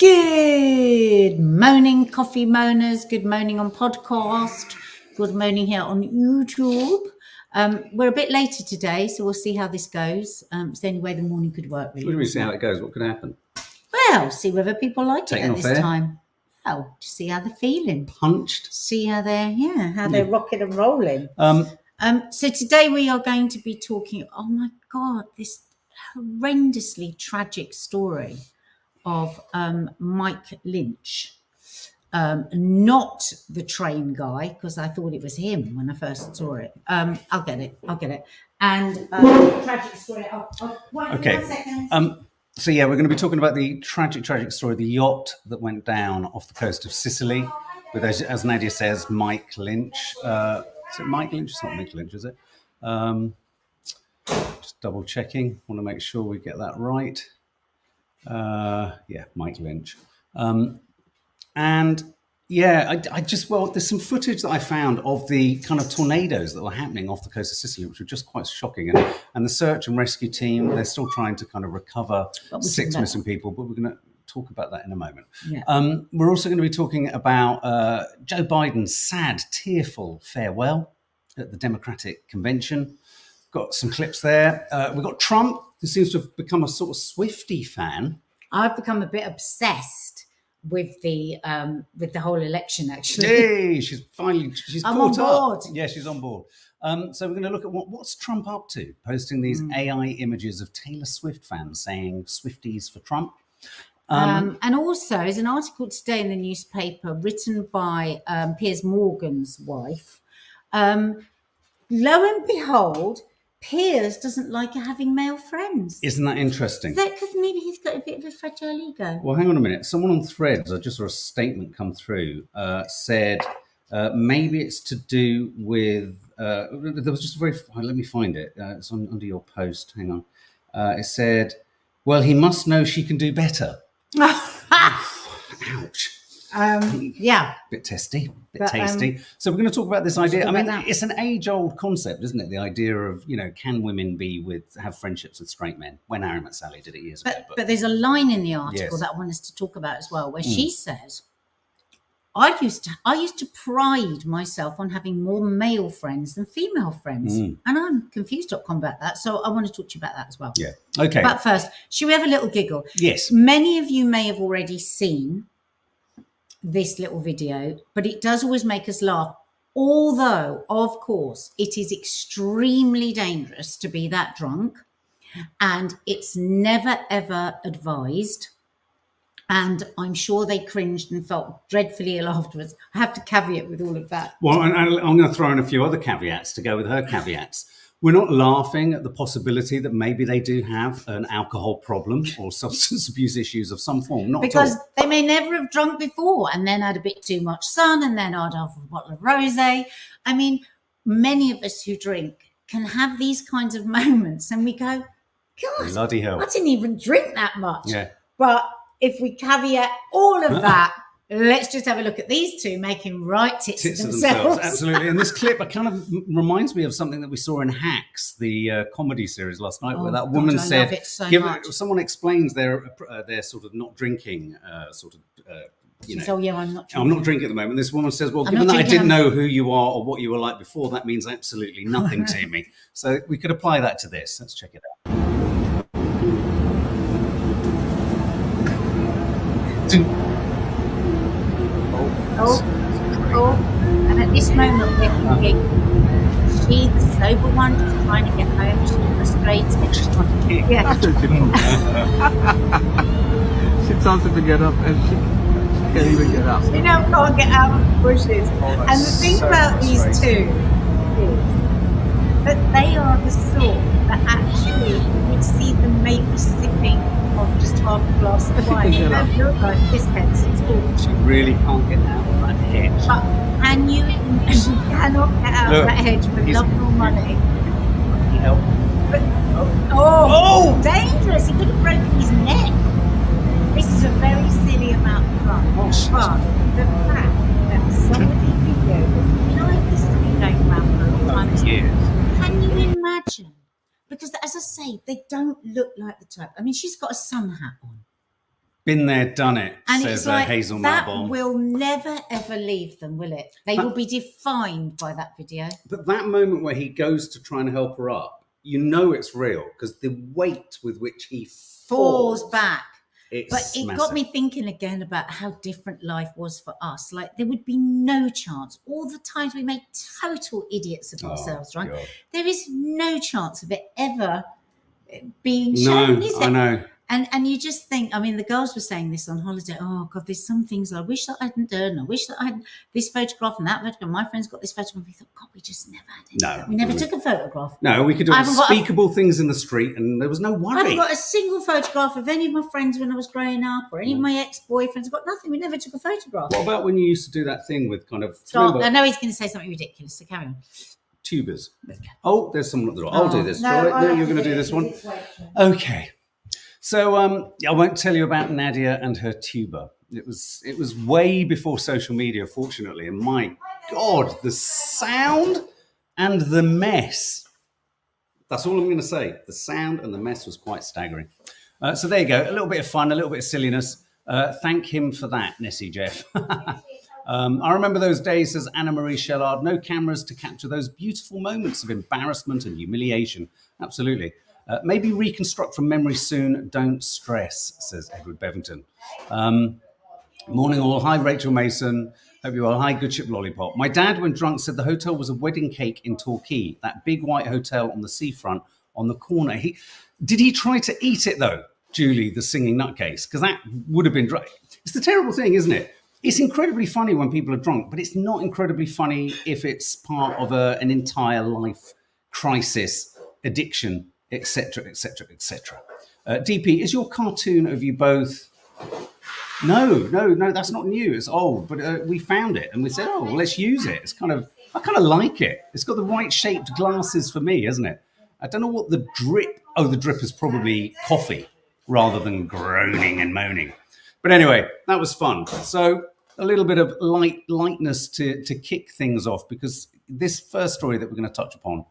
Good morning, coffee moaners. Good morning on podcast. Good morning here on YouTube. We're a bit later today, so we'll see how this goes. It's the only way the morning could work, really. What do we see how it goes? What could happen? Well, see whether people like Taking it at off this air? time. Well, just see how they're feeling. Punched? See how they're rocking and rolling. So today we are going to be talking. Oh my God, this horrendously tragic story of Mike Lynch. Not the train guy, because I thought it was him when I first saw it. I'll get it. And tragic story. Okay. 1 second. So yeah, we're going to be talking about the tragic story, the yacht that went down off the coast of Sicily with, as Nadia says, Mike Lynch. Is it Mike Lynch? It's not Mike Lynch, is it? Just double checking. Want to make sure we get that right. Yeah, Mike Lynch. And yeah, there's some footage that I found of the kind of tornadoes that were happening off the coast of Sicily, which were just quite shocking. And the search and rescue team, they're still trying to kind of recover 6 missing people, but we're going to talk about that in a moment. Yeah. We're also going to be talking about Joe Biden's sad, tearful farewell at the Democratic convention. Got some clips there. We've got Trump, who seems to have become a sort of SWIFTIE fan. I've become a bit obsessed with the whole election. Actually, Hey, she's I'm caught on board. up. Yeah, she's on board. So we're going to look at what's Trump up to, posting these AI images of Taylor Swift fans saying Swifties for Trump. And also, there's an article today in the newspaper written by Piers Morgan's wife. Lo and behold, Piers doesn't like having male friends. Isn't that interesting? Is that because maybe he's got a bit of a fragile ego? Well, hang on a minute. Someone on Threads, I just saw a statement come through, said maybe it's to do with, there was just a very, let me find it. It's under your post. Hang on. It said, well, he must know she can do better. Ouch. Yeah. Bit tasty. So we're going to talk about this idea. I mean, it's an age-old concept, isn't it? The idea of, can women have friendships with straight men? When Aaron McSally did it years ago. But there's a line in the article that I want us to talk about as well, where she says, I used to pride myself on having more male friends than female friends. And I'm confused.com about that. So I want to talk to you about that as well. Yeah. Okay. But first, should we have a little giggle? Yes. Many of you may have already seen this little video, but it does always make us laugh. Although, of course, it is extremely dangerous to be that drunk, and it's never, ever advised. And I'm sure they cringed and felt dreadfully ill afterwards. I have to caveat with all of that. Well, and I'm going to throw in a few other caveats to go with her caveats. We're not laughing at the possibility that maybe they do have an alcohol problem or substance abuse issues of some form. Because they may never have drunk before and then had a bit too much sun and then had half a bottle of rosé. I mean, many of us who drink can have these kinds of moments and we go, God, bloody hell, I didn't even drink that much. Yeah. But if we caveat all of that, let's just have a look at these two making right tits of themselves. Absolutely. And this clip kind of reminds me of something that we saw in Hacks, the comedy series last night, where that woman said, love it so much. Someone explains their sort of not drinking Oh, yeah, I'm not drinking. I'm not drinking at the moment. This woman says, well, given that I didn't know who you are or what you were like before, that means absolutely nothing to me. So we could apply that to this. Let's check it out. And at this moment we're thinking, she's the sober one just trying to get home, she's frustrated. She tells him to get up and she can't even get up. She can't get out of the bushes. And the thing about these two is that they are the sort that actually would see them maybe sipping on just half a glass of wine. They don't look like this heads. It's awful. She really can't get out of that hedge. But can you? She cannot get out of that hedge for love nor money. Help. But, dangerous! He could have broken his neck. This is a very silly amount of fun. But the fact that somebody videoed it, this has been going around for a long time. Can you imagine? Because, as I say, they don't look like the type. I mean, she's got a sun hat on. Been there, done it, And says it's like, Hazel that Malbon. will never, ever leave them, will it? They will be defined by that video. But that moment where he goes to try and help her up, you know it's real, because the weight with which he falls back. But it massive. got me thinking again about how different life was for us. Like, there would be no chance. All the times we make total idiots of ourselves, right? God. There is no chance of it ever being shown, is it? I know. And you just think, I mean, the girls were saying this on holiday. Oh, God, there's some things I wish that I hadn't done. I wish that I had this photograph and that photograph. My friend's got this photograph. We thought, God, we just never had it. No. We never took a photograph. No, we could do unspeakable things in the street and there was no worry. I haven't got a single photograph of any of my friends when I was growing up or any of my ex-boyfriends. I've got nothing. We never took a photograph. What about when you used to do that thing with kind of... I know he's going to say something ridiculous, so carry on. Tubers. Okay. Oh, there's someone at the door. I'll do this. No, you're going to do this one? Okay. So I won't tell you about Nadia and her tuba. It was way before social media, fortunately. And my God, the sound and the mess. That's all I'm going to say. The sound and the mess was quite staggering. So there you go. A little bit of fun, a little bit of silliness. Thank him for that, Nessie Jeff. I remember those days, says Anna-Marie Shellard. No cameras to capture those beautiful moments of embarrassment and humiliation. Absolutely. Maybe reconstruct from memory soon. Don't stress, says Edward Bevington. Morning all. Hi, Rachel Mason. Hope you're well. Hi, Good Ship Lollipop. My dad, when drunk, said the hotel was a wedding cake in Torquay, that big white hotel on the seafront on the corner. Did he try to eat it, though, Julie, the singing nutcase? Because that would have been dry. It's the terrible thing, isn't it? It's incredibly funny when people are drunk, but it's not incredibly funny if it's part of an entire life crisis, addiction, etc., etc., etc. DP, is your cartoon of you both? No, that's not new. It's old, but we found it and we said, oh, well, let's use it. It's I kind of like it. It's got the right shaped glasses for me, hasn't it? I don't know what the drip. Oh, the drip is probably coffee rather than groaning and moaning. But anyway, that was fun. So a little bit of lightness to kick things off, because this first story that we're going to touch upon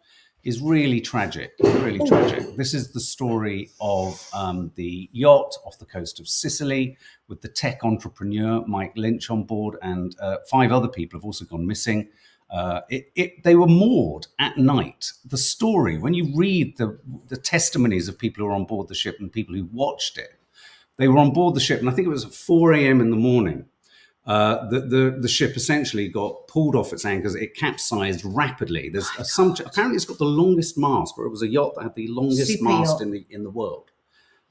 is really tragic, really tragic. This is the story of the yacht off the coast of Sicily with the tech entrepreneur Mike Lynch on board, and 5 other people have also gone missing. They were moored at night. The story, when you read the testimonies of people who were on board the ship and people who watched it, they were on board the ship, and I think it was at 4 a.m. in the morning. The ship essentially got pulled off its anchors. It capsized rapidly. There's apparently it's got the longest mast, or it was a yacht that had the longest mast in the world.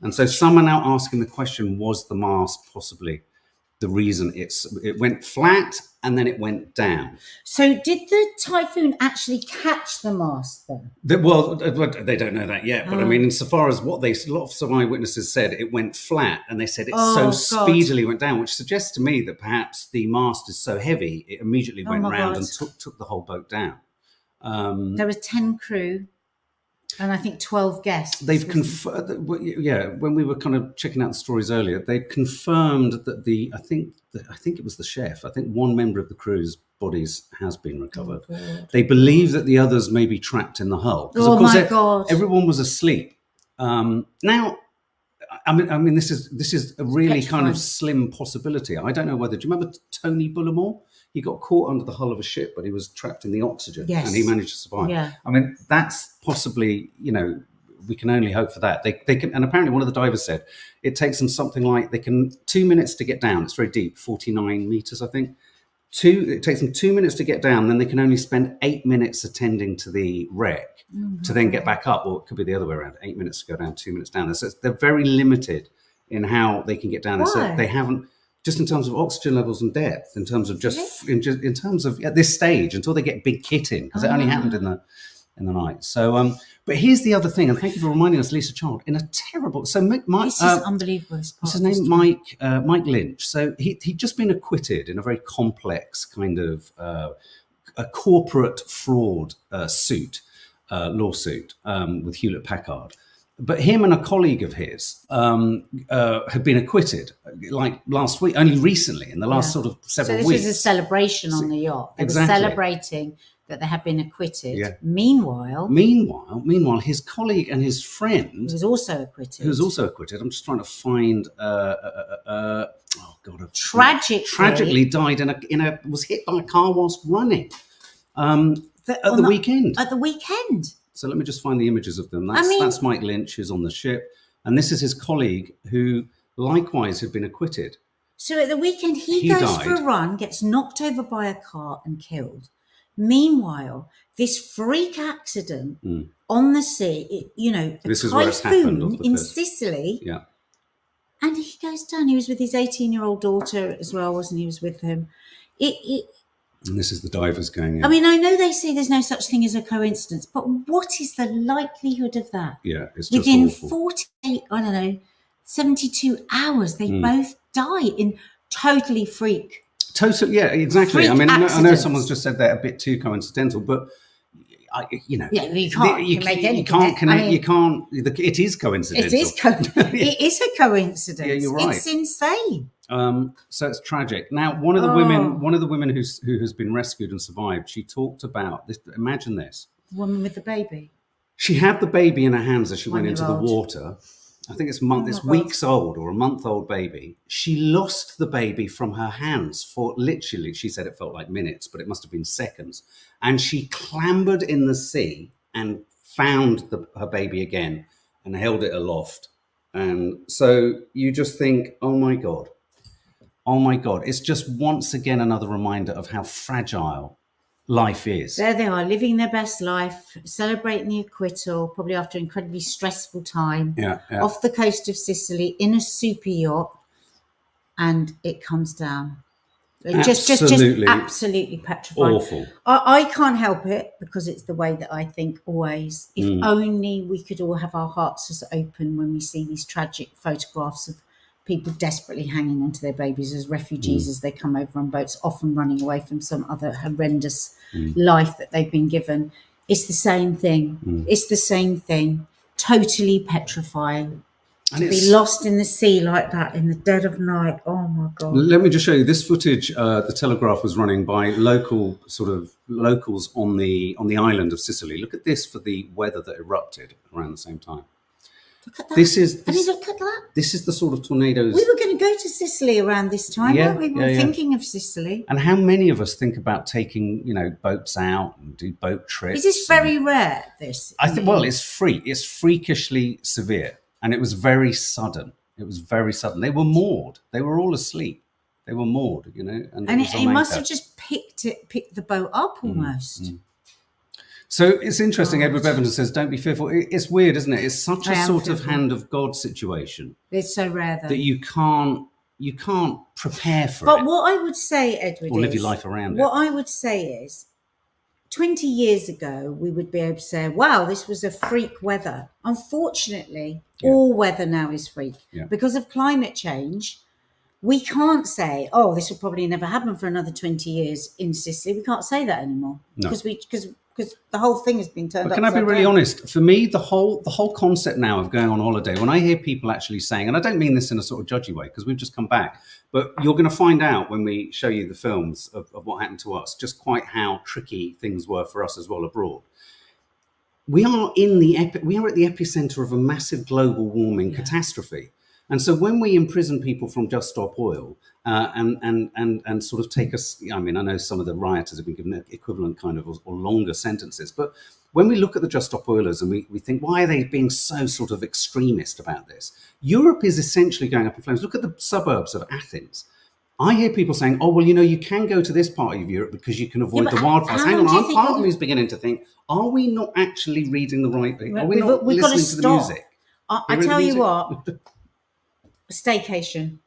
And so some are now asking the question: was the mast possibly the reason it went flat and then it went down? So did the typhoon actually catch the mast then? Well, they don't know that yet. But I mean, insofar as what a lot of some eyewitnesses said, it went flat, and they said it speedily went down, which suggests to me that perhaps the mast is so heavy, it immediately went round and took the whole boat down. There was 10 crew. And I think 12 guests. They've confirmed, when we were kind of checking out the stories earlier, they confirmed that I think it was the chef. I think one member of the crew's bodies has been recovered. Oh, they believe that the others may be trapped in the hull. Oh, my God. Everyone was asleep. Now, I mean, this is a really kind of slim possibility. I don't know whether, do you remember Tony Bullimore? He got caught under the hull of a ship, but he was trapped in the oxygen, and he managed to survive. Yeah. I mean, that's possibly, we can only hope for that. They can, and apparently one of the divers said it takes them something like 2 minutes to get down. It's very deep, 49 meters, I think. It takes them 2 minutes to get down, then they can only spend 8 minutes attending to the wreck to then get back up, or it could be the other way around, 8 minutes to go down, 2 minutes down. So they're very limited in how they can get down. So they haven't, just in terms of oxygen levels and depth, in terms of in terms of at this stage, until they get big kit in, because it only happened in the night. So, but here's the other thing, and thank you for reminding us, Lisa Child, in a terrible. So, this is unbelievable. What's his name? Mike Lynch. So he'd just been acquitted in a very complex kind of a corporate fraud lawsuit with Hewlett Packard. But him and a colleague of his had been acquitted, like last week, only recently, in the last sort of several weeks. So this was a celebration on the yacht. They were celebrating that they had been acquitted. Yeah. Meanwhile, his colleague and his friend, who was also acquitted. I'm just trying to find. Tragically died was hit by a car whilst running at the weekend. At the weekend. So let me just find the images of them. That's Mike Lynch, who's on the ship, and this is his colleague who likewise had been acquitted. So at the weekend, he goes died. for a run, gets knocked over by a car and killed. Meanwhile, this freak accident on the sea, this is where it's happened, in Sicily. Yeah. And he goes down. He was with his 18-year-old daughter as well, wasn't he? He was with him. And this is the divers going in. I mean, I know they say there's no such thing as a coincidence, but what is the likelihood of that? Yeah, it's just within awful. 72 hours, they both die in totally freak. Totally, yeah, exactly. Freak I mean, I know accidents. someone's just said that a bit too coincidental, but you can't make any. You can't connect. You can't. It is coincidental. It is a coincidence. Yeah, you're right. It's insane. So it's tragic. Now, one of the women who has been rescued and survived, she talked about this. Imagine this: the woman with the baby. She had the baby in her hands as she went into the 1 year old. water. I think it's weeks old or a month-old baby. She lost the baby from her hands for literally, she said it felt like minutes, but it must have been seconds. And she clambered in the sea and found her baby again and held it aloft. And so you just think, oh my God. It's just once again another reminder of how fragile life is. There they are, living their best life, celebrating the acquittal, probably after an incredibly stressful time, off the coast of Sicily in a super yacht, and it comes down. Just absolutely petrifying. Awful. I can't help it because it's the way that I think always. If only we could all have our hearts as open when we see these tragic photographs of people desperately hanging onto their babies as refugees as they come over on boats, often running away from some other horrendous life that they've been given. It's the same thing. It's the same thing. Totally petrifying. To be lost in the sea like that in the dead of night. Oh my God. Let me just show you this footage. The Telegraph was running by locals on the island of Sicily. Look at this for the weather that erupted around the same time. Look at that. Look at that. This is the sort of tornadoes. We were going to go to Sicily around this time, weren't we? We were thinking of Sicily. And how many of us think about taking, boats out and do boat trips? Is this very rare, this? I think, it's freakishly severe. And it was very sudden. They were moored. They were all asleep. They were moored, And it must have just picked the boat up almost. So it's interesting. Edward Bevington says, "Don't be fearful." It's weird, isn't it? It's such a sort of hand of God situation. It's so rare that you can't prepare for it. But what I would say, Edward, or live your life around it. What I would say is, 20 years ago, we would be able to say, "Wow, this was a freak weather." Unfortunately, all weather now is freak because of climate change. We can't say, "Oh, this will probably never happen for another 20 years in Sicily." We can't say that anymore because the whole thing has been turned. But can I be really honest? For me, the whole concept now of going on holiday, when I hear people actually saying, and I don't mean this in a sort of judgy way because we've just come back, but you're going to find out when we show you the films of what happened to us, just quite how tricky things were for us as well abroad. We are at the epicenter of a massive global warming catastrophe. And so when we imprison people from Just Stop Oil and sort of take us, I mean, I know some of the rioters have been given equivalent kind of or longer sentences, but when we look at the Just Stop Oilers and we think, why are they being so sort of extremist about this? Europe is essentially going up in flames. Look at the suburbs of Athens. I hear people saying, oh, well, you can go to this part of Europe because you can avoid the wildfires. Hang on, part of me is beginning to think, are we not actually reading the right thing? Are we not listening to the music? I tell you what. Staycation.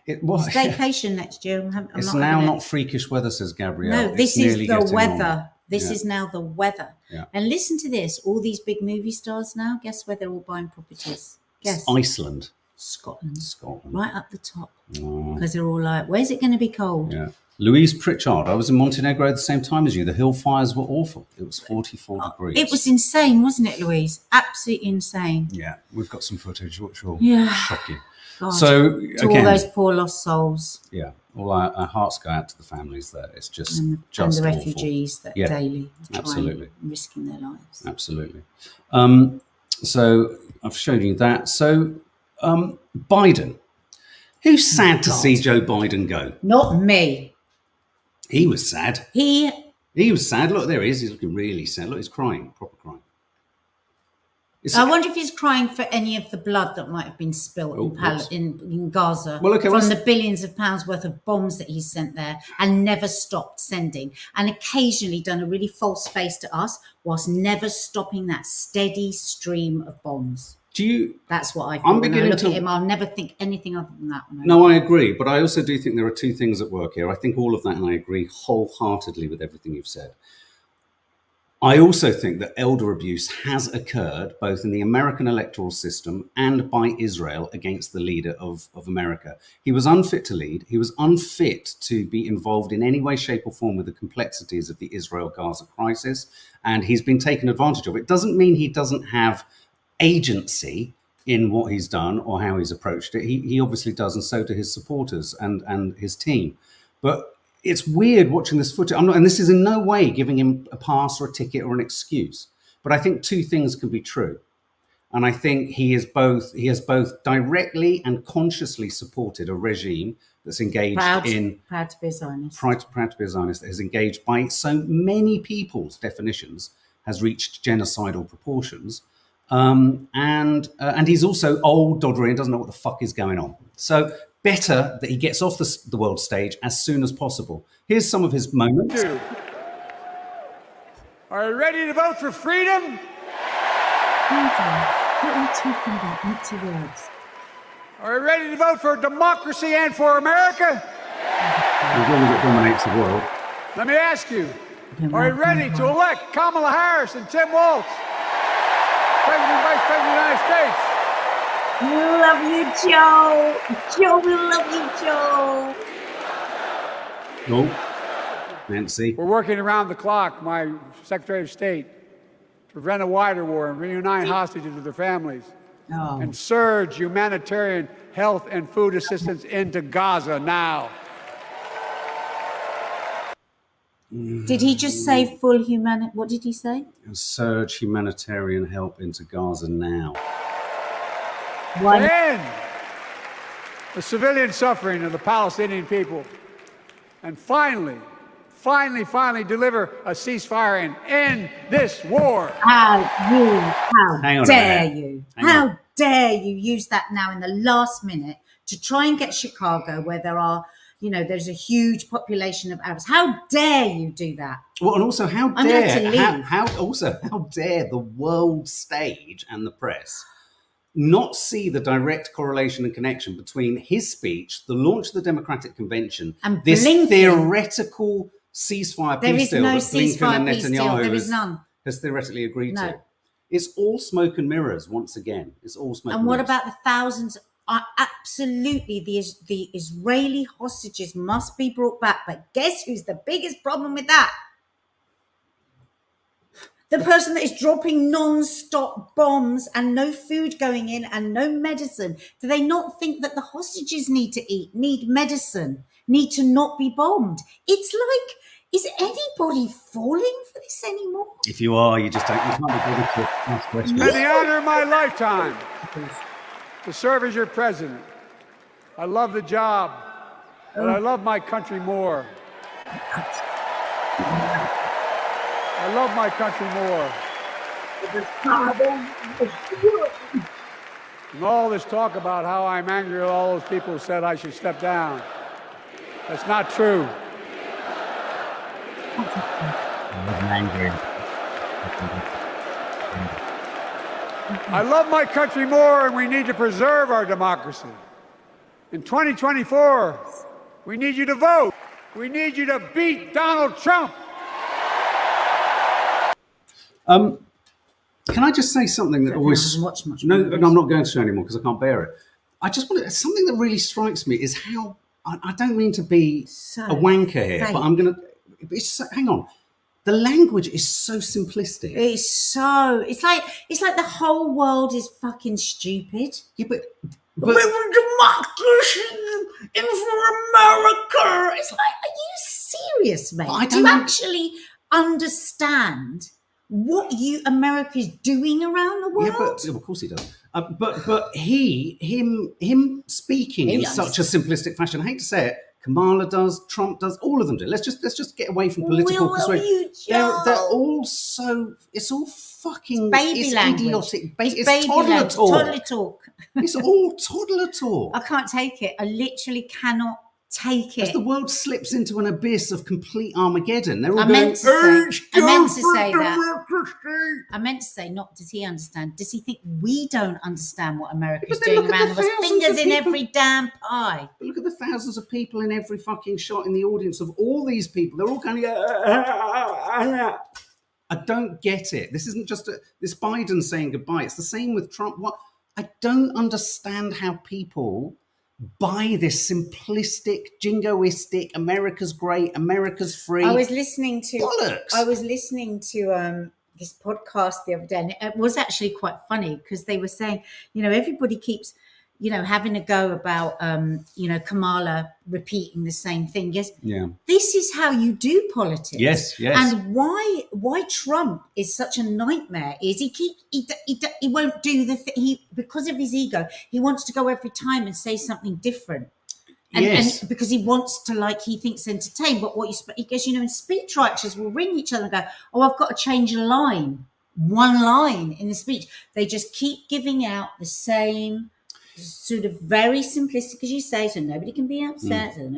Staycation next year. It's now not freakish weather, says Gabrielle. No, this is the weather. This is now the weather. Yeah. And listen to this. All these big movie stars now, guess where they're all buying properties? Guess. Iceland. Scotland. Right up the top. Because they're all like, where's it going to be cold? Yeah. Louise Pritchard, I was in Montenegro at the same time as you. The hill fires were awful. It was 44 degrees. It was insane, wasn't it, Louise? Absolutely insane. Yeah, we've got some footage which will shock you. God, so to all those poor lost souls. Yeah. all our hearts go out to the families there. It's just and the awful. refugees that daily absolutely risking their lives. Absolutely. So I've shown you that. So Biden, who's sad to see Joe Biden go? Not me. He was sad. He was sad. Look, there he is. He's looking really sad. Look, he's crying, proper crying. I wonder if he's crying for any of the blood that might have been spilt in Gaza from the billions of pounds worth of bombs that he's sent there and never stopped sending, and occasionally done a really false face to us whilst never stopping that steady stream of bombs. That's what I think. When I look at him, I'll never think anything other than that. No, I agree, but I also do think there are two things at work here. I think all of that, and I agree wholeheartedly with everything you've said. I also think that elder abuse has occurred both in the American electoral system and by Israel against the leader of America. He was unfit to lead. He was unfit to be involved in any way, shape or form with the complexities of the Israel-Gaza crisis. And he's been taken advantage of. It doesn't mean he doesn't have agency in what he's done or how he's approached it. He obviously does, and so do his supporters and his team. But it's weird watching this footage. And this is in no way giving him a pass or a ticket or an excuse. But I think two things can be true. And I think he has both directly and consciously supported a regime that's engaged proud to be a Zionist. Proud to be a Zionist, that is engaged by so many people's definitions, has reached genocidal proportions. And he's also old, doddery, and doesn't know what the fuck is going on. So better that he gets off the world stage as soon as possible. Here's some of his moments. Are you ready to vote for freedom? What are you talking about? Empty words. Are you ready to vote for democracy and for America? As long as it dominates the world. Let me ask you, are you ready to elect Kamala Harris and Tim Walz, President and Vice President of the United States? We love you, Joe. Joe, we love you, Joe. Oh, Nancy. We're working around the clock, my Secretary of State, to prevent a wider war and reunite hostages with their families. And surge humanitarian health and food assistance into Gaza now. Did he just say full humanity? What did he say? Surge humanitarian help into Gaza now. End the civilian suffering of the Palestinian people. And finally deliver a ceasefire and end this war. How dare you use that now in the last minute to try and get Chicago, where there's a huge population of Arabs. How dare you do that? Well, and also how dare the world stage and the press not see the direct correlation and connection between his speech, the launch of the Democratic Convention, and this theoretical ceasefire peace deal that Blinken and Netanyahu has theoretically agreed to. It's all smoke and mirrors once again. It's all smoke and mirrors. And what about the thousands? Absolutely, the Israeli hostages must be brought back. But guess who's the biggest problem with that? The person that is dropping non-stop bombs and no food going in and no medicine. Do they not think that the hostages need to eat, need medicine, need to not be bombed? It's like, is anybody falling for this anymore? If you are, you can't be bothered to ask questions. And the honor of my lifetime to serve as your president. I love the job, but I love my country more. I love my country more. And all this talk about how I'm angry at all those people who said I should step down. That's not true. I'm angry. I love my country more, and we need to preserve our democracy. In 2024, we need you to vote. We need you to beat Donald Trump. Can I just say something that always... No, I'm not going to show anymore because I can't bear it. I just want to... Something that really strikes me is how... I don't mean to be a wanker here, but I'm going to... hang on. The language is so simplistic. It's like the whole world is fucking stupid. Yeah, but we're a democracy. in for America. It's like, are you serious, mate? Do you actually understand what America is doing around the world? Yeah, but of course he does. But him speaking in such a simplistic fashion. I hate to say it. Kamala does, Trump does, all of them do. Let's just get away from political persuasion. They're all so, it's all fucking, it's idiotic. It's toddler talk. Toddler talk. It's all toddler talk. I can't take it. I literally cannot take it. As the world slips into an abyss of complete Armageddon, they're all I meant to say that. I meant to say, not does he understand? Does he think we don't understand what America's doing around the world? Fingers in every damn pie. But look at the thousands of people in every fucking shot in the audience of all these people. They're all kind of. I don't get it. This isn't just this Biden saying goodbye. It's the same with Trump. What? I don't understand how people buy this simplistic, jingoistic, America's great, America's free. I was listening to bollocks. This podcast the other day, and it was actually quite funny because they were saying, everybody keeps, having a go about, Kamala repeating the same thing. Yes. Yeah. This is how you do politics. Yes. And why Trump is such a nightmare is he won't do the thing. Because of his ego, he wants to go every time and say something different. And because he wants to, he thinks entertain. But he goes, and speech writers will ring each other and go, oh, I've got to change one line in the speech. They just keep giving out the same sort of very simplistic, as you say, so nobody can be upset, so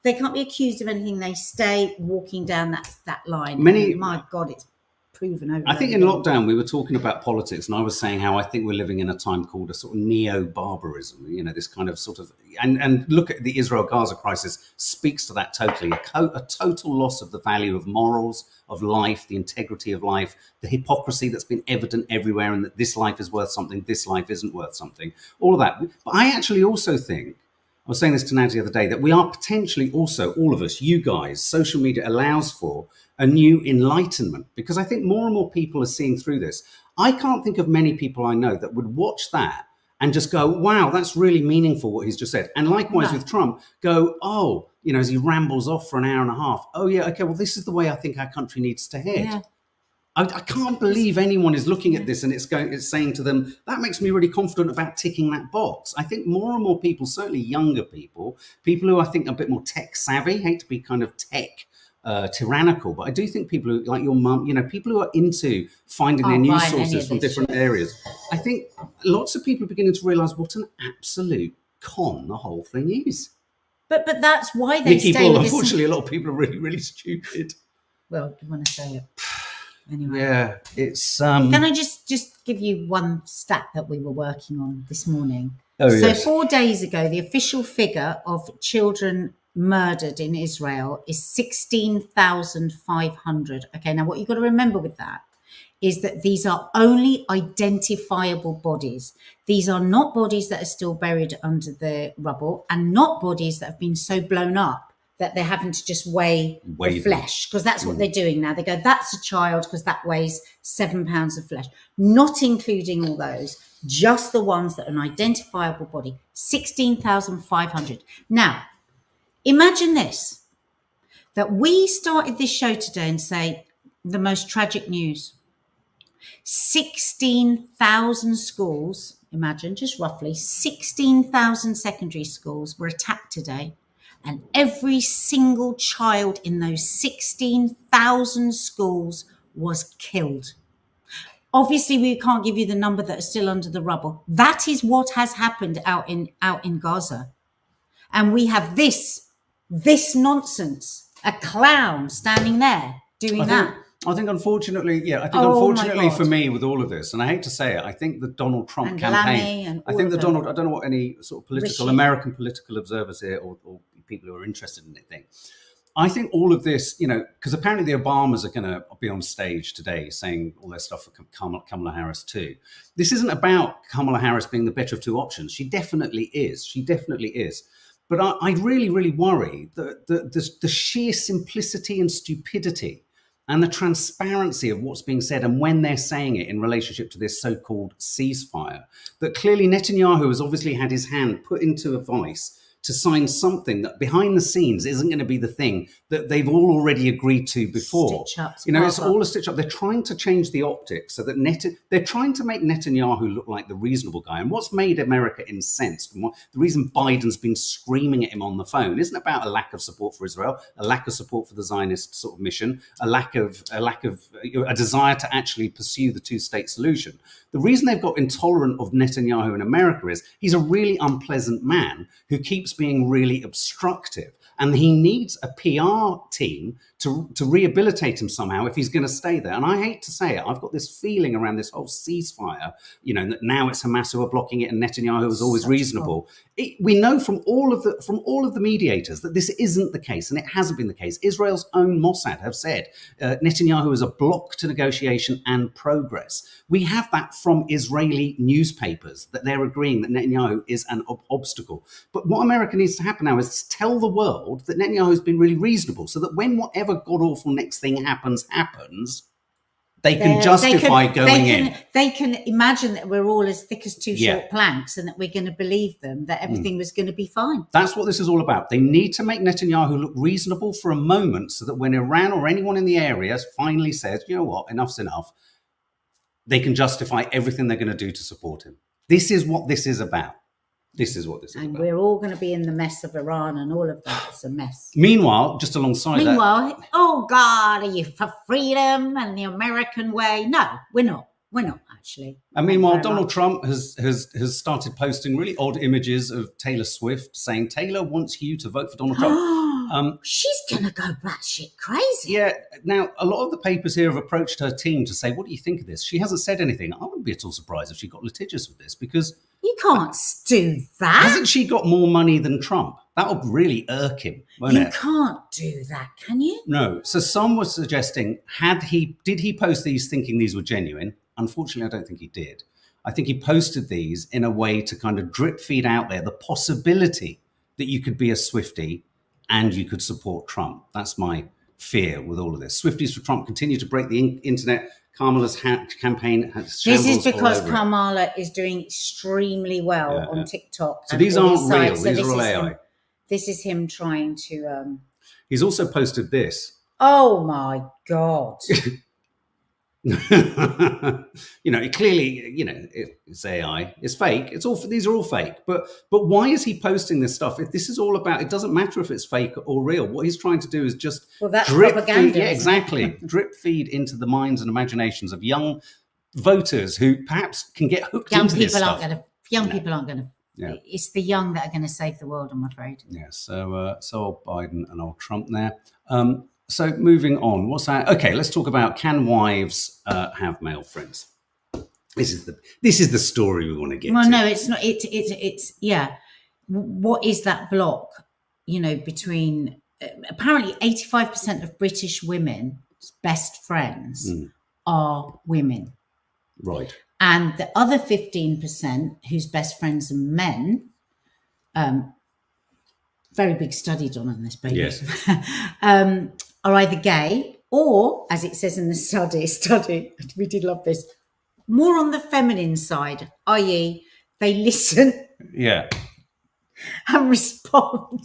they can't be accused of anything. They stay walking down that line. My God, it's proven over. I think in lockdown we were talking about politics, and I was saying how I think we're living in a time called a sort of neo-barbarism. This kind of sort of and look at the Israel-Gaza crisis speaks to that totally. A total loss of the value of morals, of life, the integrity of life, the hypocrisy that's been evident everywhere, and that this life is worth something, this life isn't worth something. All of that. But I actually also think, I was saying this to Nadia the other day, that we are potentially also, all of us, you guys, social media allows for a new enlightenment, because I think more and more people are seeing through this. I can't think of many people I know that would watch that and just go, wow, that's really meaningful what he's just said. And likewise with Trump, go, oh, as he rambles off for an hour and a half, oh yeah, okay, well, this is the way I think our country needs to head. Yeah. I can't believe anyone is looking at this and it's saying to them, that makes me really confident about ticking that box. I think more and more people, certainly younger people who I think are a bit more tech savvy, hate to be kind of tech tyrannical, but I do think people who, like your mum, people who are into finding their news sources from different areas, I think lots of people are beginning to realise what an absolute con the whole thing is. But that's why they stay with this. Unfortunately, a lot of people are really, really stupid. Well, do you want to say it? Anyway. Yeah, it's... Can I just give you one stat that we were working on this morning? Oh, yes. So 4 days ago, the official figure of children murdered in Israel is 16,500. Okay, now what you've got to remember with that is that these are only identifiable bodies. These are not bodies that are still buried under the rubble, and not bodies that have been so blown up that they're having to just weigh the flesh, because that's what they're doing now. They go, that's a child because that weighs 7 pounds of flesh, not including all those, just the ones that are an identifiable body, 16,500. Now, imagine this, that we started this show today and say the most tragic news. 16,000 schools, imagine, just roughly, 16,000 secondary schools were attacked today. And every single child in those 16,000 schools was killed. Obviously, we can't give you the number that are still under the rubble. That is what has happened out in Gaza. And we have this nonsense, a clown standing there doing that. I think unfortunately for me with all of this, and I hate to say it, I think the Donald Trump campaign, I don't know what any sort of American political observers here or people who are interested in it think. I think all of this, because apparently the Obamas are going to be on stage today saying all their stuff for Kamala Harris too. This isn't about Kamala Harris being the better of two options. She definitely is. But I really, really worry that the sheer simplicity and stupidity and the transparency of what's being said and when they're saying it in relationship to this so-called ceasefire, that clearly Netanyahu has obviously had his hand put into a vice to sign something that behind the scenes isn't going to be the thing that they've all already agreed to before. Stitch up, you know, it's all a stitch up. They're trying to change the optics so that they're trying to make Netanyahu look like the reasonable guy. And what's made America incensed, and the reason Biden's been screaming at him on the phone, isn't about a lack of support for Israel, a lack of support for the Zionist sort of mission, a desire to actually pursue the two-state solution. The reason they've got intolerant of Netanyahu in America is he's a really unpleasant man who keeps being really obstructive. And he needs a PR team to rehabilitate him somehow if he's going to stay there. And I hate to say it, I've got this feeling around this whole ceasefire, you know, that now it's Hamas who are blocking it and Netanyahu is always reasonable. We know from all of the mediators that this isn't the case, and it hasn't been the case. Israel's own Mossad have said Netanyahu is a block to negotiation and progress. We have that from Israeli newspapers, that they're agreeing that Netanyahu is an obstacle. But what America needs to happen now is to tell the world that Netanyahu has been really reasonable, so that when whatever god-awful next thing happens, they can justify going in. They can imagine that we're all as thick as two short planks and that we're going to believe them, that everything was going to be fine. That's what this is all about. They need to make Netanyahu look reasonable for a moment so that when Iran or anyone in the area finally says, you know what, enough's enough, they can justify everything they're going to do to support him. This is what this is about. And we're all going to be in the mess of Iran, and all of that is a mess. Meanwhile, just alongside that... oh God, are you for freedom and the American way? No, we're not. We're not, actually. And meanwhile, Donald Trump has started posting really odd images of Taylor Swift saying Taylor wants you to vote for Donald Trump. She's going to go batshit crazy. Yeah. Now, a lot of the papers here have approached her team to say, what do you think of this? She hasn't said anything. I wouldn't be at all surprised if she got litigious with this, because... You can't do that. Hasn't she got more money than Trump? That would really irk him, won't it? You can't do that, can you? No. So some were suggesting, did he post these thinking these were genuine? Unfortunately, I don't think he did. I think he posted these in a way to kind of drip feed out there the possibility that you could be a Swiftie and you could support Trump. That's my fear with all of this. Swifties for Trump continue to break the internet. Kamala's campaign has shambles. This is because Kamala is doing extremely well on TikTok. So these aren't real. These are all AI. This is him trying to... He's also posted this. Oh, my God. You know, it clearly, you know, it's AI. It's fake. These are all fake. But why is he posting this stuff? If this is all about, it doesn't matter if it's fake or real. What he's trying to do is just that's propaganda. Yeah, exactly. Drip feed into the minds and imaginations of young voters who perhaps can get hooked into this stuff. Young people aren't going to. Yeah. It's the young that are going to save the world, I'm afraid. Yeah. So old Biden and old Trump there. So moving on, what's that? Okay, let's talk about, can wives have male friends? This is the story we want to get. Well, to. no, it's not. It's yeah. What is that block? You know, between apparently 85% of British women's best friends are women, right? And the other 15% whose best friends are men. Very big study done on this, baby. Yes. Are either gay or, as it says in the study, we did love this, more on the feminine side, i.e. they listen and respond.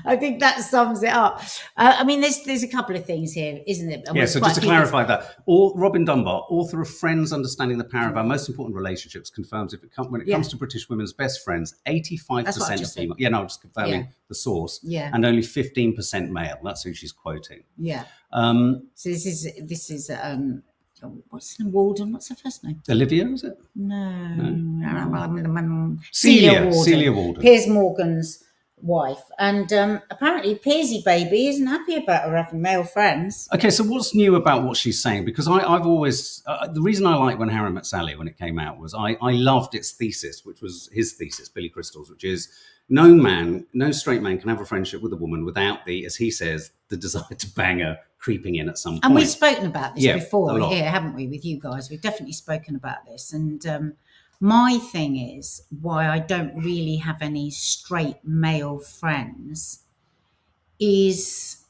I think that sums it up. I mean, there's a couple of things here, isn't it? Yeah, so just to clarify that, Robin Dunbar, author of Friends Understanding the Power of Our Most Important Relationships, confirms when it comes to British women's best friends, 85% of female. Yeah, no, just confirming the source. Yeah. And only 15% male. That's who she's quoting. Yeah. So this is what's her name? Walden? What's her first name? Olivia, is it? No. Celia Walden. Piers Morgan's wife, and apparently Piersy baby isn't happy about her having male friends. Okay, so what's new about what she's saying? Because I've always the reason I liked When Harry Met Sally when it came out was I loved its thesis, which was his thesis, Billy Crystal's, which is no straight man can have a friendship with a woman without the, as he says, the desire to bang her creeping in at some point. And we've spoken about this before here, haven't we, with you guys? We've definitely spoken about this, and my thing is why I don't really have any straight male friends is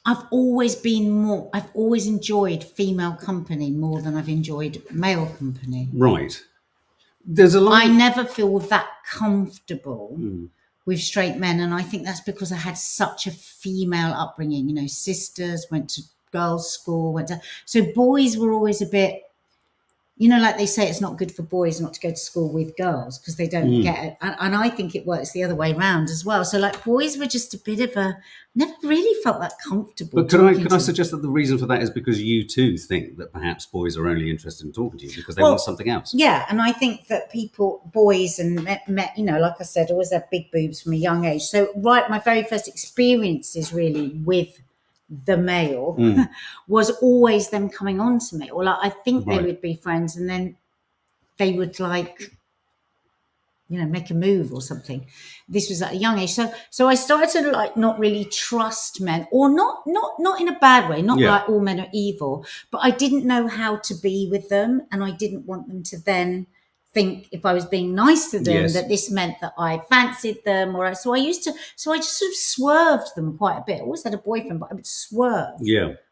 I've always enjoyed female company more than I've enjoyed male company. Right. there's a lot. I never feel that comfortable with straight men, and I think that's because I had such a female upbringing. You know, sisters, went to girls' school, so boys were always a bit. You know, like they say, it's not good for boys not to go to school with girls because they don't get it. And I think it works the other way around as well. So, like, boys were just a bit of never really felt that comfortable. But can I suggest that the reason for that is because you too think that perhaps boys are only interested in talking to you because they want something else? Yeah, and I think that boys and met, you know, like I said, always have big boobs from a young age. So, my very first experiences really with the male was always them coming on to me, or like I think they would be friends and then they would like, you know, make a move or something. This was at a young age, so I started to like not really trust men, or not in a bad way, not like all men are evil, but I didn't know how to be with them, and I didn't want them to then think if I was being nice to them that this meant that I fancied them, so I just sort of swerved them quite a bit. I always had a boyfriend, but I would swerve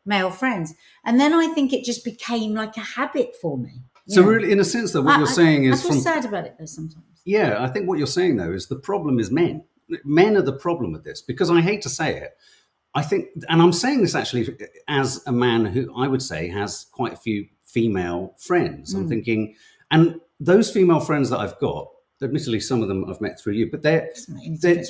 male friends, and then I think it just became like a habit for me. So really, in a sense, though, what you're saying is, I feel sad about it though sometimes. Yeah, I think what you're saying though is the problem is men. Men are the problem with this, because I hate to say it, I think, and I'm saying this actually as a man who I would say has quite a few female friends. I'm thinking, and those female friends that I've got, admittedly, some of them I've met through you, but they're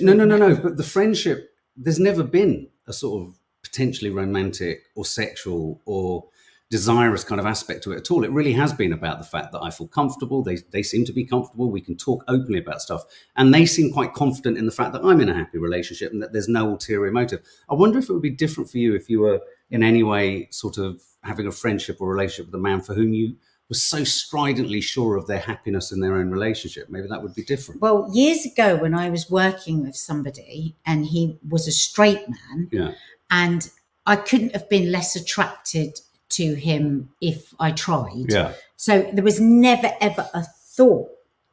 no. But the friendship, there's never been a sort of potentially romantic or sexual or desirous kind of aspect to it at all. It really has been about the fact that I feel comfortable. They seem to be comfortable. We can talk openly about stuff, and they seem quite confident in the fact that I'm in a happy relationship and that there's no ulterior motive. I wonder if it would be different for you if you were in any way sort of having a friendship or relationship with a man for whom you were so stridently sure of their happiness in their own relationship. Maybe that would be different. Well, years ago when I was working with somebody and he was a straight man, and I couldn't have been less attracted to him if I tried. So there was never ever a thought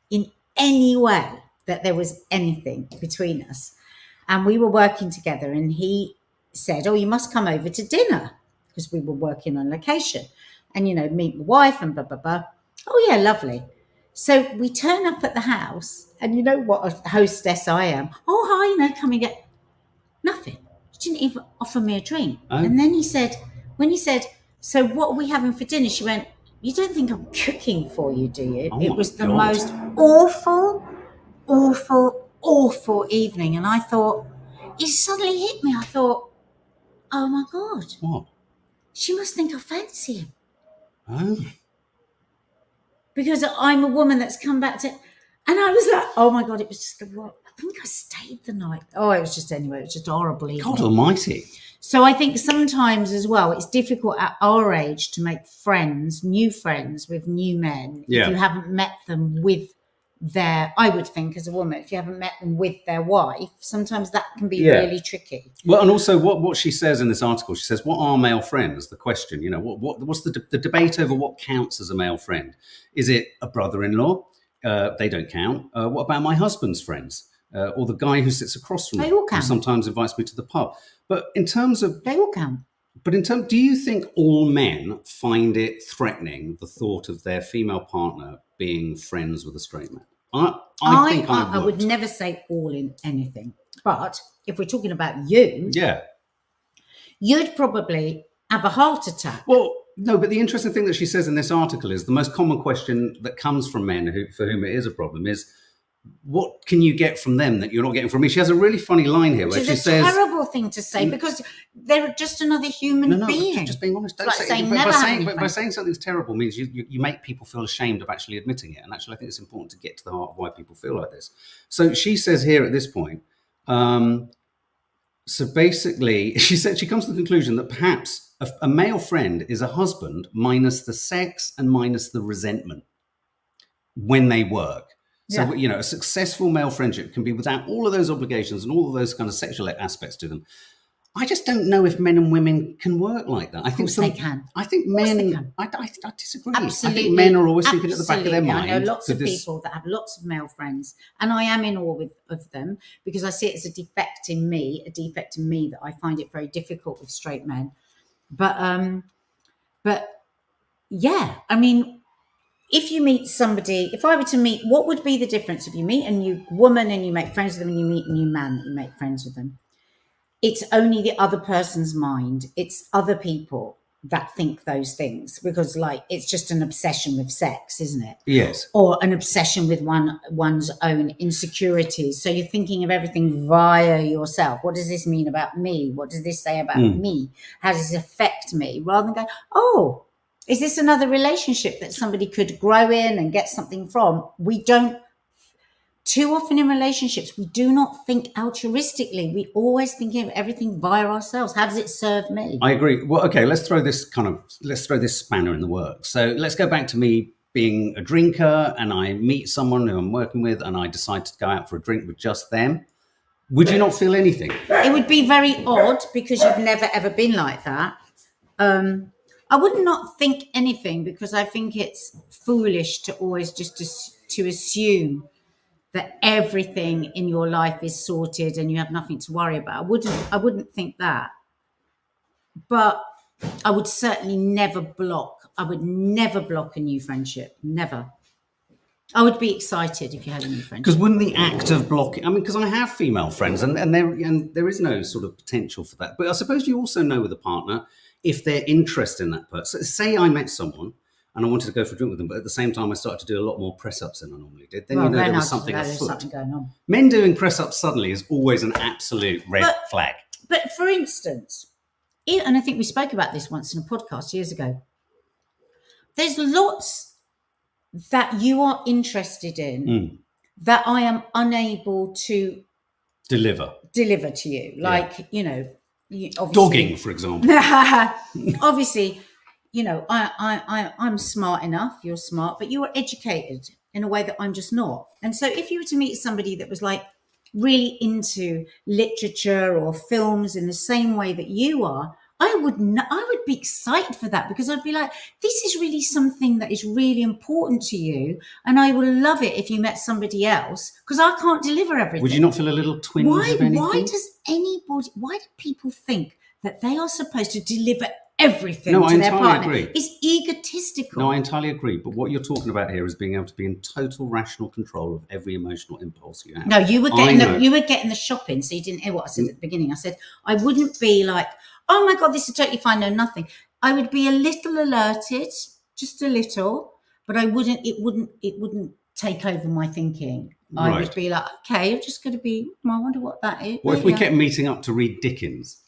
in any way that there was anything between us. And we were working together, and he said, "Oh, you must come over to dinner," because we were working on location. And, you know, meet my wife and blah, blah, blah. Oh, yeah, lovely. So we turn up at the house, and you know what a hostess I am. Oh, hi, you know, come and get nothing. She didn't even offer me a drink. And then when he said, "So what are we having for dinner?" She went, "You don't think I'm cooking for you, do you?" It was the most awful, awful, awful evening. And I thought, it suddenly hit me. I thought, oh, my God. What? She must think I fancy him. Oh. Because I'm a woman that's come back to, and I was like, oh my God, it was just I think I stayed the night. Oh, it was just horrible evening. God almighty. So I think sometimes as well, it's difficult at our age to make new friends with new men. If you haven't met them with I would think as a woman, if you haven't met them with their wife, sometimes that can be really tricky. Well, and also what she says in this article, she says, what are male friends? The question, you know, what's the debate over what counts as a male friend? Is it a brother-in-law? They don't count. What about my husband's friends? Or the guy who sits across from me, who sometimes invites me to the pub? But in terms of... They all count. But do you think all men find it threatening, the thought of their female partner being friends with a straight man? I think I would never say all in anything. But if we're talking about you, you'd probably have a heart attack. Well, no, but the interesting thing that she says in this article is the most common question that comes from men for whom it is a problem is, what can you get from them that you're not getting from me? She has a really funny line here where she says... It's a terrible thing to say because they're just another human being. Just being honest. Don't say, by saying something's terrible means you make people feel ashamed of actually admitting it. And actually, I think it's important to get to the heart of why people feel like this. So she says here at this point, so basically, she comes to the conclusion that perhaps a male friend is a husband minus the sex and minus the resentment when they work. So, you know, a successful male friendship can be without all of those obligations and all of those kind of sexual aspects to them. I just don't know if men and women can work like that. I think they can. I think men... I disagree. Absolutely. I think men are always thinking at the back of their mind. I know lots of people that have lots of male friends, and I am in awe of them because I see it as a defect in me that I find it very difficult with straight men. But yeah, I mean... if you meet somebody, if I were to meet, what would be the difference if you meet a new woman and you make friends with them and you meet a new man that you make friends with them? It's only the other person's mind. It's other people that think those things, because like it's just an obsession with sex, isn't it? Yes. Or an obsession with one's own insecurities. So you're thinking of everything via yourself. What does this mean about me? What does this say about me? How does it affect me? Rather than going, oh, is this another relationship that somebody could grow in and get something from? We don't. Too often in relationships, we do not think altruistically. We always think of everything via ourselves. How does it serve me? I agree. Well, okay, let's throw this spanner in the works. So let's go back to me being a drinker, and I meet someone who I'm working with, and I decide to go out for a drink with just them. Would you not feel anything? It would be very odd, because you've never ever been like that. I would not think anything, because I think it's foolish to always just to assume that everything in your life is sorted and you have nothing to worry about. I wouldn't think that. But I would certainly never block. I would never block a new friendship. Never. I would be excited if you had a new friendship. Because wouldn't the act of blocking, I mean, because I have female friends and there is no sort of potential for that. But I suppose you also know with a partner, if they're interested in that person. Say I met someone and I wanted to go for a drink with them, but at the same time I started to do a lot more press-ups than I normally did. Then there was something afoot. Something going on. Men doing press-ups suddenly is always an absolute red flag. But for instance, and I think we spoke about this once in a podcast years ago, there's lots that you are interested in that I am unable to deliver to you. Like, obviously, dogging, for example. Obviously, I'm smart enough, you're smart, but you are educated in a way that I'm just not. And so if you were to meet somebody that was like really into literature or films in the same way that you are, I would be excited for that, because I'd be like, this is really something that is really important to you, and I will love it if you met somebody else, because I can't deliver everything. Would you not feel a little twinge of anything? Why do people think that they are supposed to deliver everything to their partner? I entirely agree. It's egotistical. No, I entirely agree. But what you're talking about here is being able to be in total rational control of every emotional impulse you have. No, you were getting the shopping, so you didn't hear what I said at the beginning. I said I wouldn't be like, oh my God, this is totally fine, no, nothing. I would be a little alerted, just a little, but it wouldn't take over my thinking. I would be like, okay, I'm just going to be, I wonder what that is. What if we kept meeting up to read Dickens?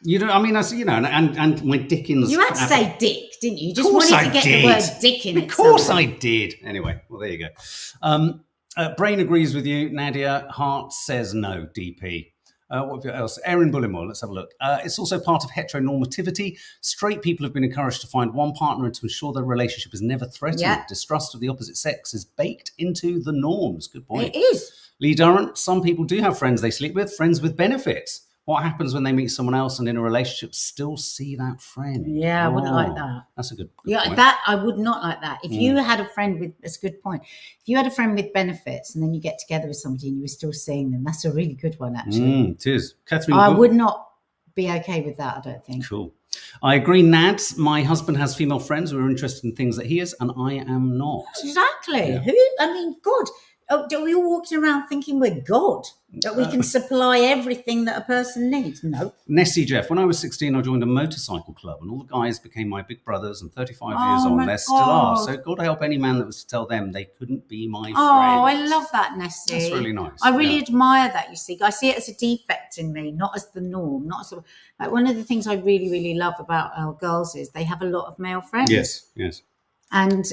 And my Dickens... You had to say Dick, didn't you? You just wanted to get the word Dick in it. Of course I did. Anyway, well, there you go. Brain agrees with you, Nadia. Heart says no, DP. What else? Erin Bullimore, let's have a look. It's also part of heteronormativity. Straight people have been encouraged to find one partner and to ensure their relationship is never threatened. Yeah. Distrust of the opposite sex is baked into the norms. Good point. It is. Lee Durrant, some people do have friends they sleep with, friends with benefits. What happens when they meet someone else and in a relationship still see that friend? Yeah, I wouldn't like that. That's a good point. That I would not like that. If you had a friend with, that's a good point. If you had a friend with benefits and then you get together with somebody and you were still seeing them, that's a really good one, actually. It is. Catherine, I would not be okay with that, I don't think. Cool. I agree, Nads. My husband has female friends who are interested in things that he is, and I am not. Exactly. Yeah. God. Oh, are we all walking around thinking we're God? That we can supply everything that a person needs? No. Nessie Jeff, when I was 16, I joined a motorcycle club and all the guys became my big brothers, and 35 years on, they still are. So God help any man that was to tell them they couldn't be my friend. Oh, I love that, Nessie. That's really nice. I really admire that, you see. I see it as a defect in me, not as the norm. Like one of the things I really, really love about our girls is they have a lot of male friends. Yes. And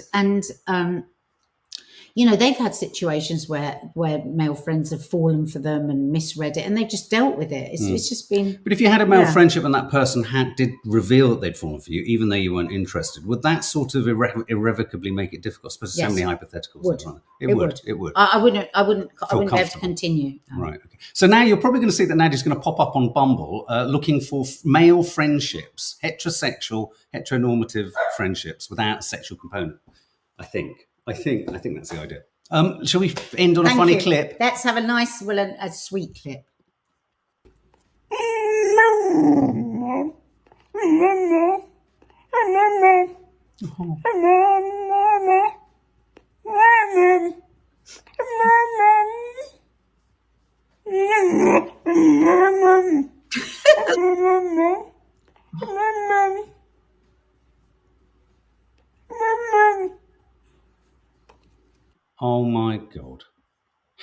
they've had situations where male friends have fallen for them and misread it, and they've just dealt with it. It's just been... But if you had a male friendship and that person did reveal that they'd fallen for you, even though you weren't interested, would that sort of irrevocably make it difficult? I suppose there's so many hypotheticals. It would. I wouldn't be able to continue. Right. Okay. So now you're probably going to see that Nadia's going to pop up on Bumble looking for male friendships, heteronormative friendships without a sexual component, I think that's the idea. Shall we end on a funny clip? Let's have a nice, a sweet clip. Oh my God.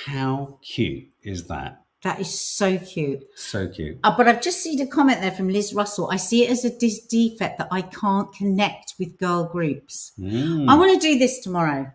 How cute is that? That is so cute. So cute. But I've just seen a comment there from Liz Russell. I see it as a defect that I can't connect with girl groups. I want to do this tomorrow.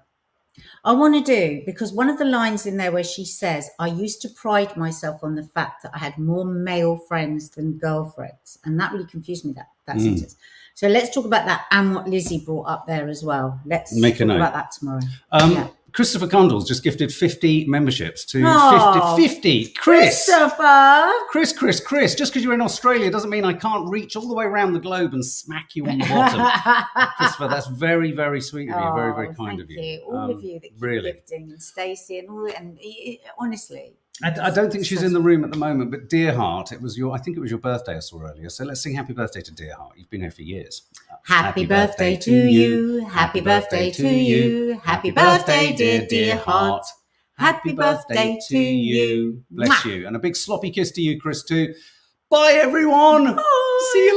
I want to do, because one of the lines in there where she says, I used to pride myself on the fact that I had more male friends than girlfriends. And that really confused me, that sentence. So let's talk about that and what Lizzie brought up there as well. Let's make a note about that tomorrow. Christopher Condell's just gifted 50 memberships to 50. Chris! Christopher! Chris, just because you're in Australia doesn't mean I can't reach all the way around the globe and smack you on the bottom. Christopher, that's very, very sweet of you. Very, very kind of you. All of you that keep gifting, and Stacey and all, and honestly. I don't think she's in the room at the moment, but Dearheart, I think it was your birthday I saw earlier. So let's sing happy birthday to Dearheart. You've been here for years. Happy birthday to you. Happy birthday to you. Happy birthday, dear heart. Happy birthday to you. Bless you. And a big sloppy kiss to you, Chris, too. Bye, everyone. Bye. See you later.